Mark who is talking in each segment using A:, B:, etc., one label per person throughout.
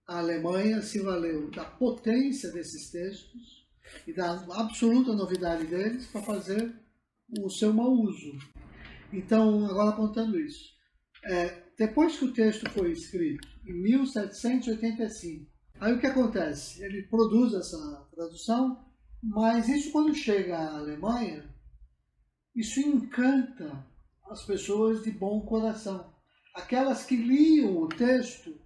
A: A Alemanha se valeu da potência desses textos e da absoluta novidade deles para fazer o seu mau uso. Então, agora apontando isso, depois que o texto foi escrito, em 1785, aí o que acontece? Ele produz essa tradução, mas isso quando chega à Alemanha, isso encanta as pessoas de bom coração. Aquelas que liam o texto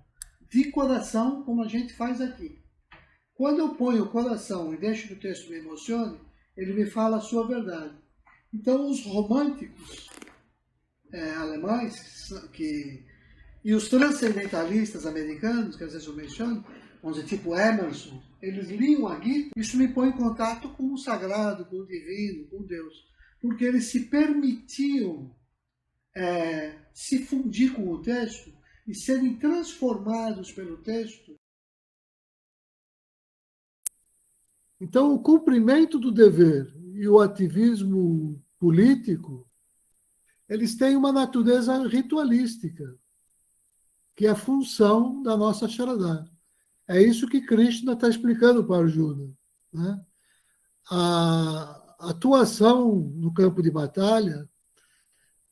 A: de coração, como a gente faz aqui. Quando eu ponho o coração e deixo que o texto me emocione, ele me fala a sua verdade. Então, os românticos alemães e os transcendentalistas americanos, que às vezes eu menciono, vamos dizer, tipo Emerson, eles liam a Gita, isso me põe em contato com o sagrado, com o divino, com Deus. Porque eles se permitiam se fundir com o texto e serem transformados pelo texto. Então, o cumprimento do dever e o ativismo político, eles têm uma natureza ritualística, que é a função da nossa Sharadha. É isso que Krishna está explicando para Arjuna, né? A atuação no campo de batalha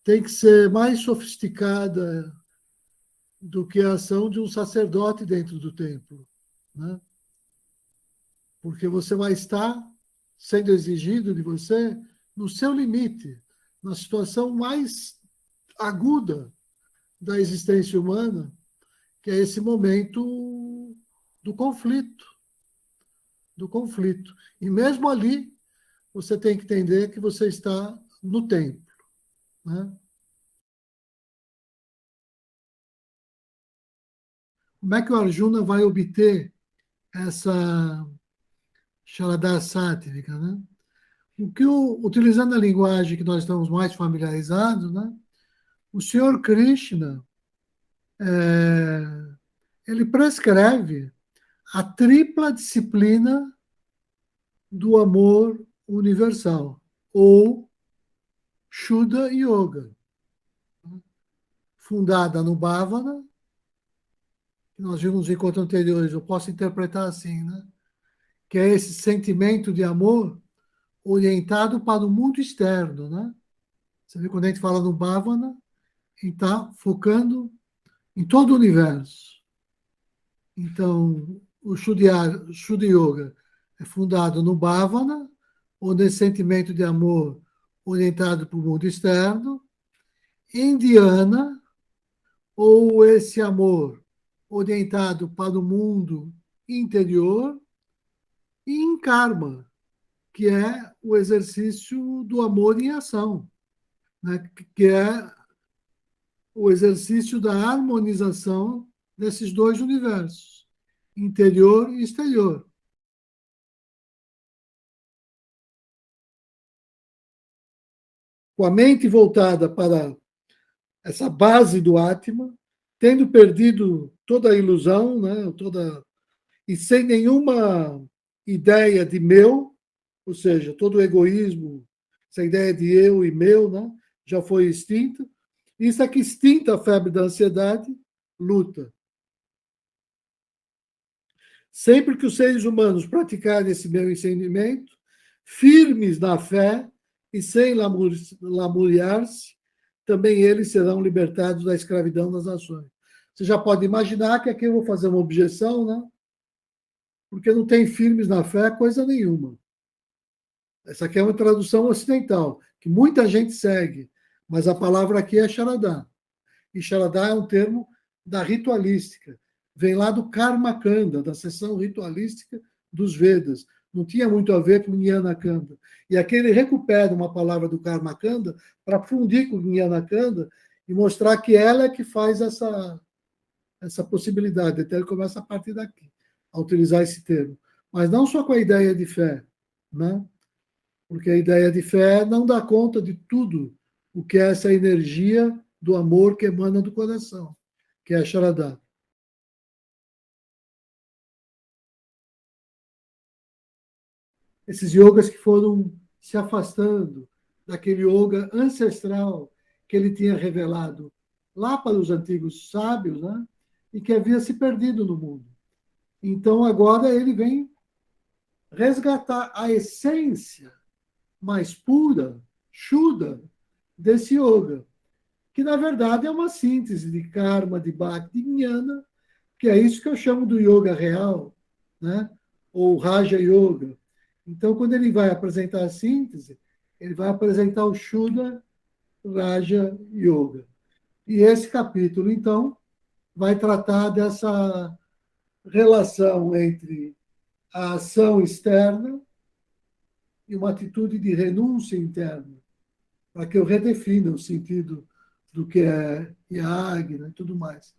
A: tem que ser mais sofisticada do que a ação de um sacerdote dentro do templo, né? Porque você vai estar sendo exigido de você no seu limite, na situação mais aguda da existência humana, que é esse momento do conflito. Do conflito. E mesmo ali, você tem que entender que você está no templo, né? Como é que o Arjuna vai obter essa Sharadha sátrica, né? Utilizando a linguagem que nós estamos mais familiarizados, né? O Senhor Krishna, ele prescreve a tripla disciplina do amor universal, ou Shuddha Yoga, fundada no Bhavana, que nós vimos no encontro anteriores, eu posso interpretar assim, né? Que é esse sentimento de amor orientado para o mundo externo, né? Você vê quando a gente fala no Bhavana, a gente está focando em todo o universo. Então, o Shuddha Yoga é fundado no Bhavana, ou nesse sentimento de amor orientado para o mundo externo, em Dhyana, ou esse amor orientado para o mundo interior, e em Karma, que é o exercício do amor em ação, né? Que é o exercício da harmonização desses dois universos, interior e exterior. Com a mente voltada para essa base do Atma, tendo perdido toda a ilusão, né, e sem nenhuma ideia de meu, ou seja, todo o egoísmo, essa ideia de eu e meu, né, já foi extinta. Isso é que extinta a febre da ansiedade, luta. Sempre que os seres humanos praticarem esse meu entendimento, firmes na fé e sem lamuriar-se, também eles serão libertados da escravidão das nações. Você já pode imaginar que aqui eu vou fazer uma objeção, né? Porque não tem firmes na fé coisa nenhuma. Essa aqui é uma tradução ocidental, que muita gente segue, mas a palavra aqui é Sharadha. E Sharadha é um termo da ritualística. Vem lá do Karma Kanda, da seção ritualística dos Vedas. Não tinha muito a ver com Jnana Kanda. E aqui ele recupera uma palavra do Karma Kanda para fundir com Jnana Kanda e mostrar que ela é que faz essa possibilidade. Então ele começa a partir daqui, a utilizar esse termo. Mas não só com a ideia de fé, né? Porque a ideia de fé não dá conta de tudo o que é essa energia do amor que emana do coração, que é a Sharadha. Esses yogas que foram se afastando daquele yoga ancestral que ele tinha revelado lá para os antigos sábios, né? e que havia se perdido no mundo. Então, agora ele vem resgatar a essência mais pura, Shuddha, desse yoga, que na verdade é uma síntese de karma, de bhakti, de jnana, que é isso que eu chamo do yoga real, né? Ou Raja Yoga. Então, quando ele vai apresentar a síntese, ele vai apresentar o Shuddha Raja Yoga. E esse capítulo, então, vai tratar dessa relação entre a ação externa e uma atitude de renúncia interna, para que eu redefina o sentido do que é yagna e tudo mais.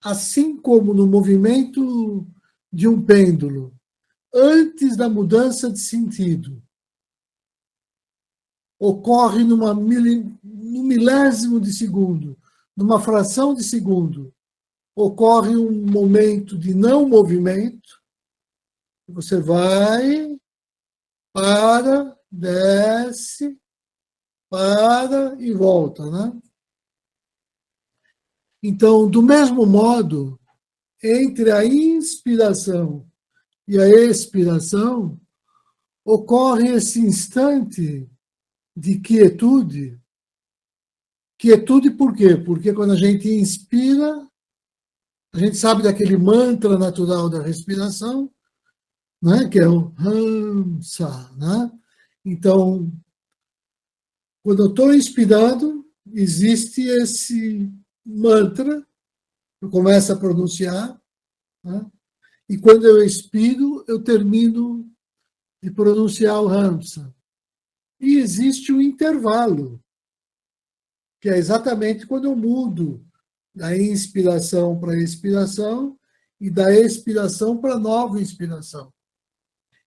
A: Assim como no movimento de um pêndulo, antes da mudança de sentido, ocorre num milésimo de segundo, numa fração de segundo, ocorre um momento de não movimento, você vai, para, desce, para e volta, né? Então, do mesmo modo, entre a inspiração e a expiração, ocorre esse instante de quietude. Quietude por quê? Porque quando a gente inspira, a gente sabe daquele mantra natural da respiração, né? Que é o Hamsa, né? Então, quando eu estou inspirando, existe esse mantra, eu começo a pronunciar, né? E quando eu expiro, eu termino de pronunciar o Hamsa. E existe um intervalo, que é exatamente quando eu mudo da inspiração para a expiração e da expiração para a nova inspiração.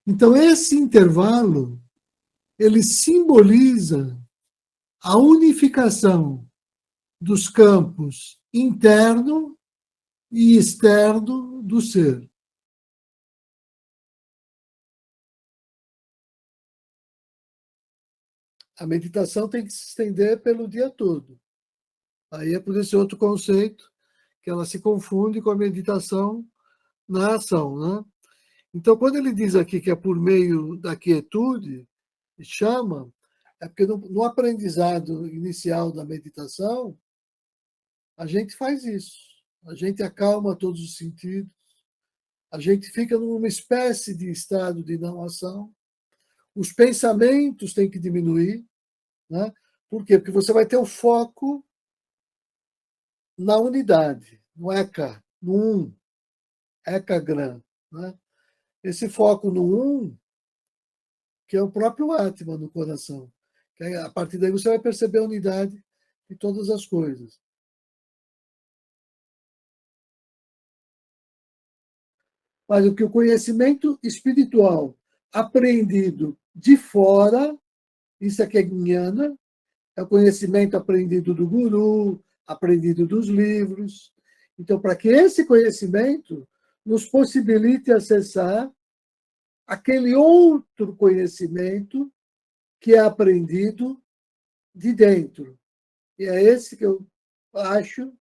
A: Então, esse intervalo, ele simboliza a unificação dos campos interno e externo do ser. A meditação tem que se estender pelo dia todo. Aí é por esse outro conceito que ela se confunde com a meditação na ação, né? Então, quando ele diz aqui que é por meio da quietude, chama, é porque no aprendizado inicial da meditação, a gente faz isso. A gente acalma todos os sentidos, a gente fica numa espécie de estado de não ação, os pensamentos têm que diminuir, né? Por quê? Porque você vai ter o foco na unidade, no Eka, no Um, Eka Gran, né? Esse foco no Um, que é o próprio Atma no coração. Que a partir daí você vai perceber a unidade de todas as coisas. Mas o que o conhecimento espiritual aprendido de fora, isso aqui é Jnana, é o conhecimento aprendido do guru, aprendido dos livros. Então, para que esse conhecimento nos possibilite acessar aquele outro conhecimento que é aprendido de dentro. E é esse que eu acho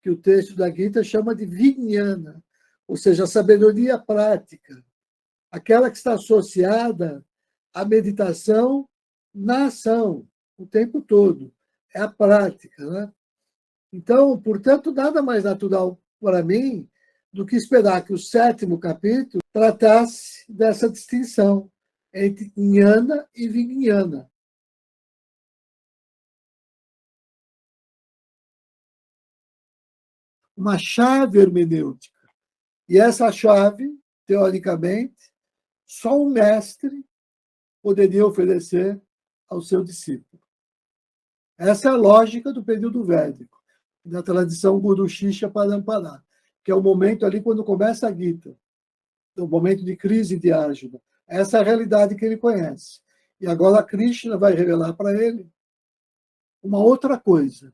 A: que o texto da Gita chama de Vijnana, ou seja, a sabedoria prática, aquela que está associada à meditação na ação, o tempo todo. É a prática, né? Então, portanto, nada mais natural para mim do que esperar que o 7º capítulo tratasse dessa distinção entre Jnana e Vijnana. Uma chave hermenêutica. E essa chave, teoricamente, só um mestre poderia oferecer ao seu discípulo. Essa é a lógica do período védico, da tradição Guru Shishya Parampara, que é o momento ali quando começa a Gita, o momento de crise de Arjuna. Essa é a realidade que ele conhece. E agora Krishna vai revelar para ele uma outra coisa,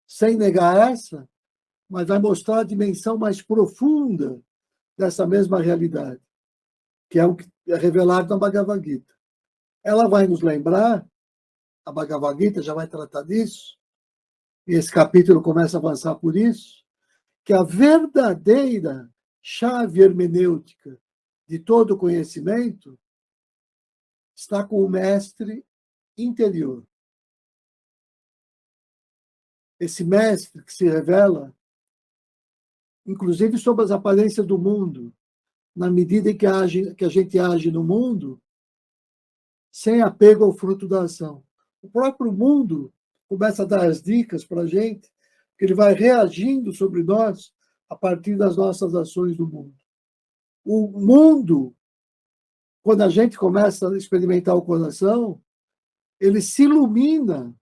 A: sem negar essa, mas vai mostrar a dimensão mais profunda dessa mesma realidade, que é o que é revelado na Bhagavad Gita. Ela vai nos lembrar, a Bhagavad Gita já vai tratar disso, e esse capítulo começa a avançar por isso, que a verdadeira chave hermenêutica de todo conhecimento está com o mestre interior. Esse mestre que se revela, inclusive sob as aparências do mundo, na medida em que a gente age no mundo, sem apego ao fruto da ação. O próprio mundo começa a dar as dicas para a gente, que ele vai reagindo sobre nós a partir das nossas ações do mundo. O mundo, quando a gente começa a experimentar o coração, ele se ilumina,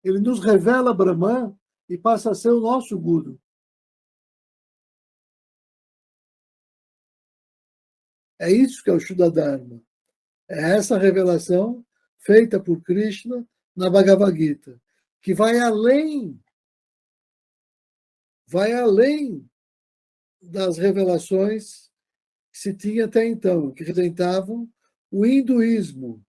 A: ele nos revela Brahman e passa a ser o nosso guru. É isso que é o Shuddha Dharma. É essa revelação feita por Krishna na Bhagavad Gita, que vai além das revelações que se tinha até então, que representavam o hinduísmo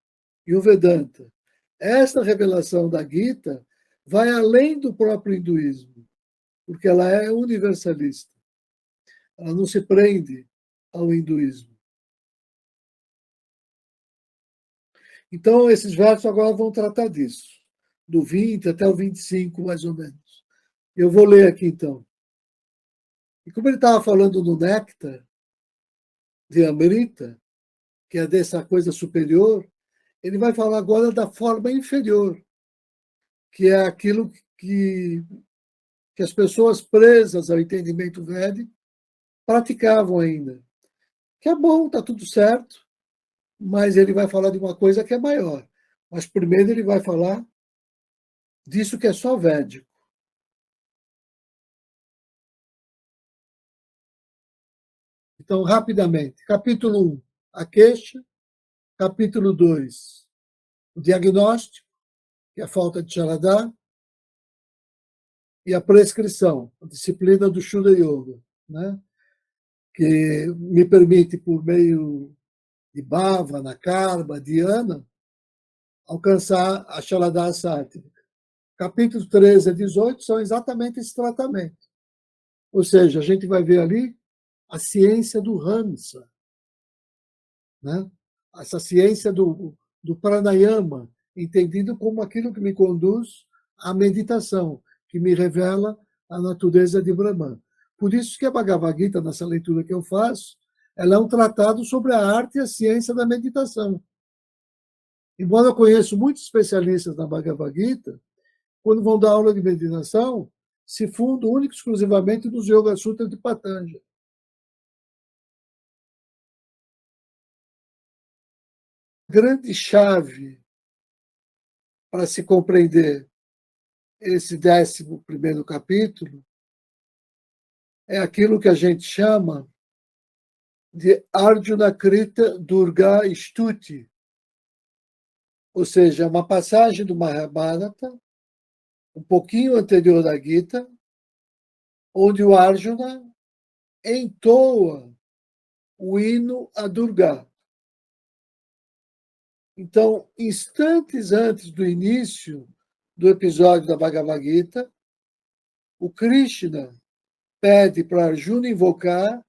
A: e o Vedanta. Esta revelação da Gita vai além do próprio hinduísmo, porque ela é universalista. Ela não se prende ao hinduísmo. Então, esses versos agora vão tratar disso, do 20 até o 25, mais ou menos. Eu vou ler aqui, então. E como ele estava falando do néctar de Amrita, que é dessa coisa superior, ele vai falar agora da forma inferior, que é aquilo que as pessoas presas ao entendimento védico praticavam ainda. Que é bom, está tudo certo, mas ele vai falar de uma coisa que é maior. Mas primeiro ele vai falar disso que é só védico. Então, rapidamente, capítulo 1, a queixa, capítulo 2, o diagnóstico, que é a falta de Sharadá, e a prescrição, a disciplina do Shuddha Yoga, né? Que me permite, por meio de Bhavana, Karma, Dhyana, alcançar a Sharadá Sáttvica. Capítulos 13 a 18 são exatamente esse tratamento. Ou seja, a gente vai ver ali a ciência do Hamsa, né? Essa ciência do pranayama, entendido como aquilo que me conduz à meditação, que me revela a natureza de Brahman. Por isso que a Bhagavad Gita, nessa leitura que eu faço, ela é um tratado sobre a arte e a ciência da meditação. Embora eu conheça muitos especialistas na Bhagavad Gita, quando vão dar aula de meditação, se fundam única e exclusivamente nos Yoga Sutras de Patanjali. Grande chave para se compreender esse 11º capítulo é aquilo que a gente chama de Arjuna Krita Durga Stuti, ou seja, uma passagem do Mahabharata, um pouquinho anterior à Gita, onde o Arjuna entoa o hino a Durga. Então, instantes antes do início do episódio da Bhagavad Gita, o Krishna pede para Arjuna invocar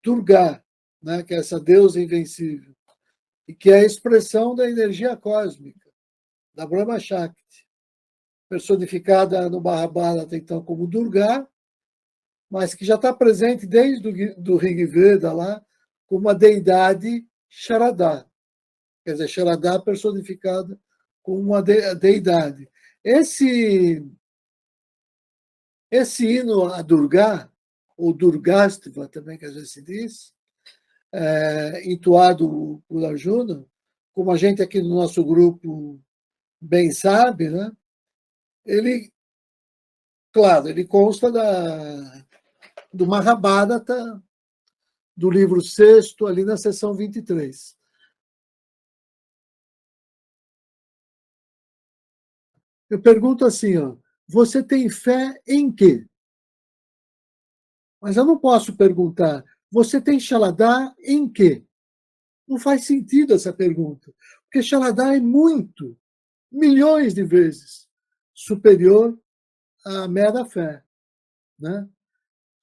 A: Durga, né, que é essa deusa invencível, e que é a expressão da energia cósmica, da Brahma Shakti, personificada no Mahabharata, então, como Durga, mas que já está presente desde do Rig Veda lá, como a deidade Sharada. Quer dizer, Sharada personificada como uma deidade. Esse hino a Durga, ou Durgastva também, que às vezes se diz, entoado por Arjuna, como a gente aqui no nosso grupo bem sabe, né? Ele, claro, ele consta do Mahabharata, do livro 6º, ali na seção 23. Eu pergunto assim, ó, você tem fé em quê? Mas eu não posso perguntar, você tem Shaladá em quê? Não faz sentido essa pergunta, porque Shaladá é muito, milhões de vezes superior a mera fé, né?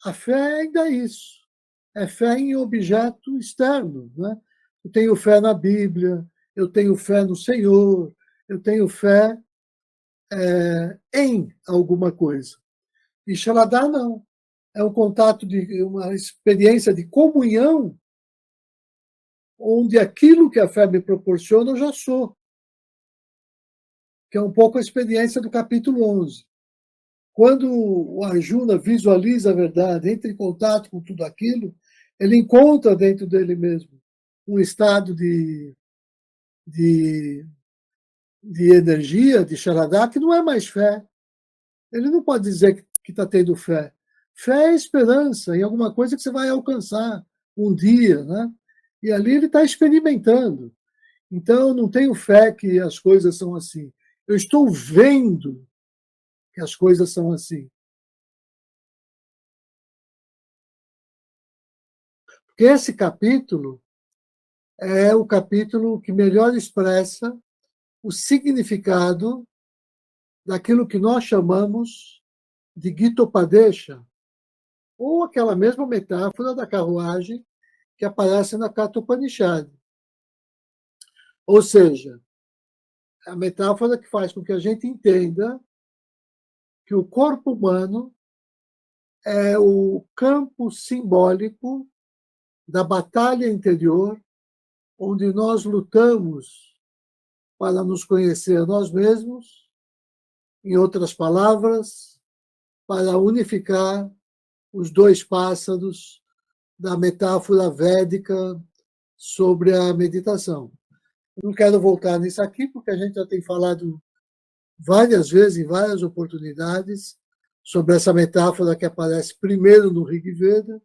A: A fé ainda é isso, é fé em objeto externo, né? Eu tenho fé na Bíblia, eu tenho fé no Senhor, eu tenho fé em alguma coisa. E Shaladá não. É um contato de uma experiência de comunhão, onde aquilo que a fé me proporciona eu já sou, que é um pouco a experiência do capítulo 11. Quando o Arjuna visualiza a verdade, entra em contato com tudo aquilo, ele encontra dentro dele mesmo um estado de, de energia, de Sharadá, que não é mais fé. Ele não pode dizer que está tendo fé. Fé é esperança em alguma coisa que você vai alcançar um dia, né? E ali ele está experimentando. Então, eu não tenho fé que as coisas são assim. Eu estou vendo que as coisas são assim. Porque esse capítulo é o capítulo que melhor expressa o significado daquilo que nós chamamos de Gitopadesha, ou aquela mesma metáfora da carruagem que aparece na Katha Upanishad. Ou seja, a metáfora que faz com que a gente entenda que o corpo humano é o campo simbólico da batalha interior, onde nós lutamos para nos conhecer a nós mesmos, em outras palavras, para unificar os dois pássaros da metáfora védica sobre a meditação. Não quero voltar nisso aqui, porque a gente já tem falado várias vezes, em várias oportunidades, sobre essa metáfora que aparece primeiro no Rig Veda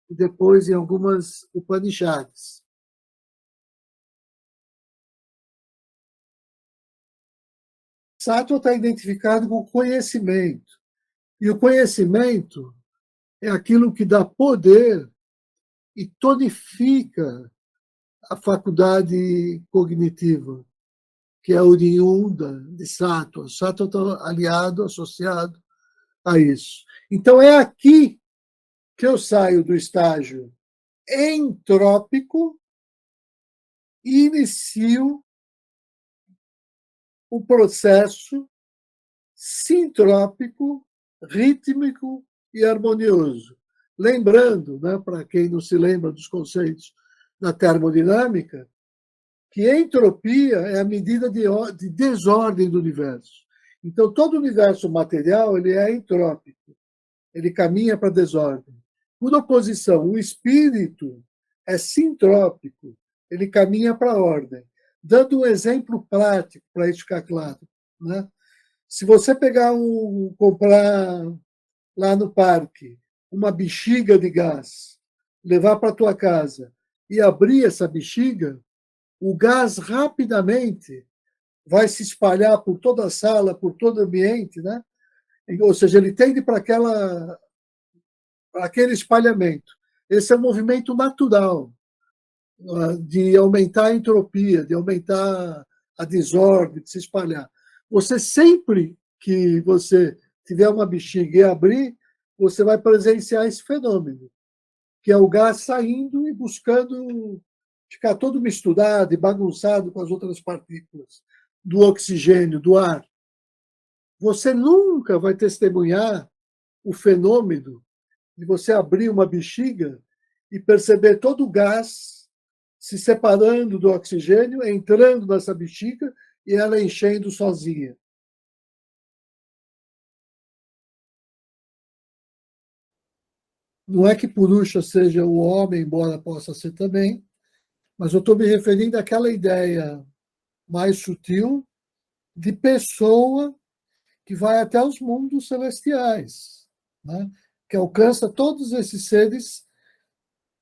A: e depois em algumas Upanishads. Sattva está identificado com conhecimento. E o conhecimento é aquilo que dá poder e tonifica a faculdade cognitiva, que é oriunda de Sattva. Sattva está aliado, associado a isso. Então, é aqui que eu saio do estágio entrópico e inicio o processo sintrópico, rítmico e harmonioso. Lembrando, né, para quem não se lembra dos conceitos da termodinâmica, que entropia é a medida de desordem do universo. Então, todo o universo material ele é entrópico, ele caminha para a desordem. Por oposição, o espírito é sintrópico, ele caminha para a ordem. Dando um exemplo prático para isso ficar claro, né? Se você comprar lá no parque uma bexiga de gás, levar para a tua casa e abrir essa bexiga, o gás rapidamente vai se espalhar por toda a sala, por todo o ambiente, né? Ou seja, ele tende para aquele espalhamento. Esse é um movimento natural de aumentar a entropia, de aumentar a desordem, de se espalhar. Você sempre que você tiver uma bexiga e abrir, você vai presenciar esse fenômeno, que é o gás saindo e buscando ficar todo misturado e bagunçado com as outras partículas do oxigênio, do ar. Você nunca vai testemunhar o fenômeno de você abrir uma bexiga e perceber todo o gás se separando do oxigênio, entrando nessa bexiga e ela enchendo sozinha. Não é que Purusha seja o homem, embora possa ser também, mas eu estou me referindo àquela ideia mais sutil de pessoa que vai até os mundos celestiais, né? Que alcança todos esses seres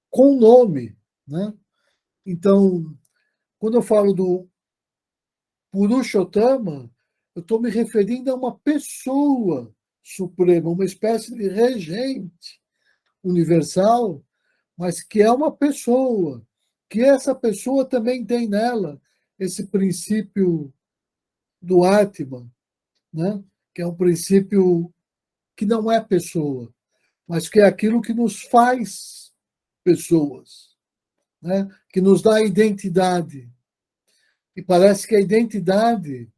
A: com nome, né? Então, quando eu falo do Purushottama, eu estou me referindo a uma pessoa suprema, uma espécie de regente universal, mas que é uma pessoa, que essa pessoa também tem nela esse princípio do Atman, né? Que é um princípio que não é pessoa, mas que é aquilo que nos faz pessoas, né? Que nos dá identidade. E parece que a identidade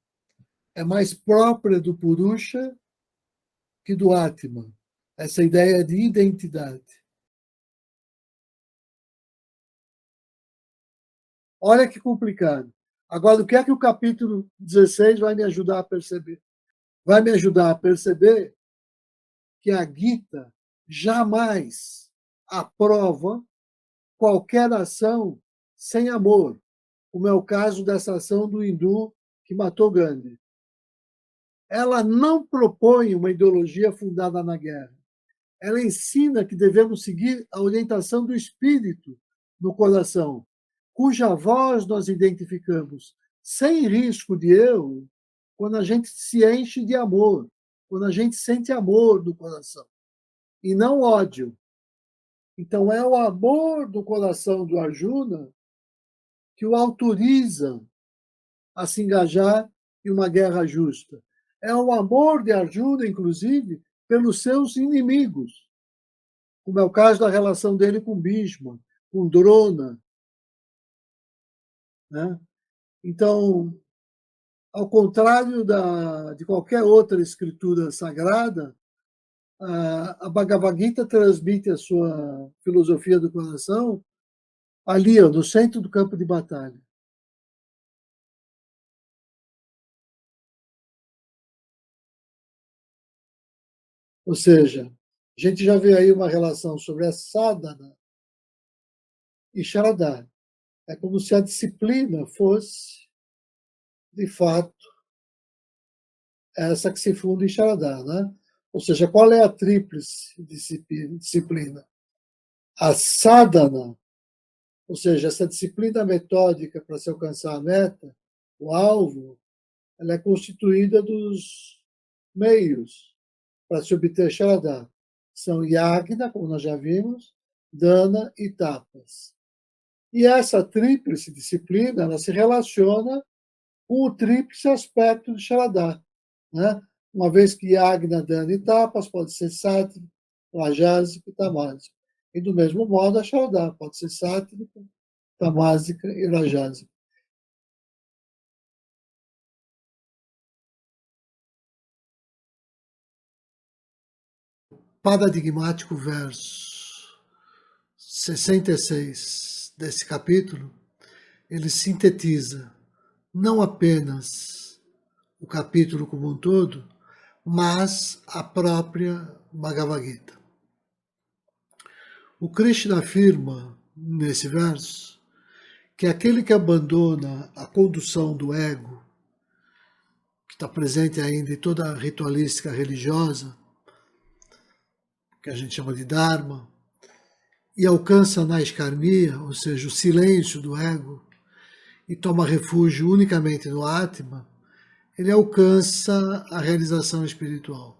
A: é mais própria do Purusha que do Atman. Essa ideia de identidade. Olha que complicado. Agora, o que é que o capítulo 16 vai me ajudar a perceber? Vai me ajudar a perceber que a Gita jamais aprova qualquer ação sem amor, como é o caso dessa ação do hindu que matou Gandhi. Ela não propõe uma ideologia fundada na guerra. Ela ensina que devemos seguir a orientação do espírito no coração, cuja voz nós identificamos sem risco de erro quando a gente se enche de amor, quando a gente sente amor no coração, e não ódio. Então, é o amor do coração do Arjuna que o autoriza a se engajar em uma guerra justa. É o amor de Arjuna, inclusive, pelos seus inimigos, como é o caso da relação dele com Bhishma, com Drona, né? Então, ao contrário de qualquer outra escritura sagrada, a Bhagavad Gita transmite a sua filosofia do coração ali, no centro do campo de batalha. Ou seja, a gente já vê aí uma relação sobre a sadhana e Shraddha. É como se a disciplina fosse, de fato, essa que se funda em Shraddha, né? Ou seja, qual é a tríplice disciplina? A sadhana, ou seja, essa disciplina metódica para se alcançar a meta, o alvo, ela é constituída dos meios para se obter Shraddha. São yagna, como nós já vimos, dana e tapas. E essa tríplice disciplina, ela se relaciona com o tríplice aspecto de Shraddha, né? Uma vez que yagna, dana e tapas pode ser sátrico, rajásico e tamásico. E do mesmo modo a Shraddha pode ser sátrica, tamásica e rajásica. Paradigmático verso 66 desse capítulo, ele sintetiza não apenas o capítulo como um todo, mas a própria Bhagavad Gita. O Krishna afirma, nesse verso, que aquele que abandona a condução do ego, que está presente ainda em toda a ritualística religiosa, que a gente chama de Dharma, e alcança a Naiskarmiya, ou seja, o silêncio do ego, e toma refúgio unicamente no Atma, ele alcança a realização espiritual.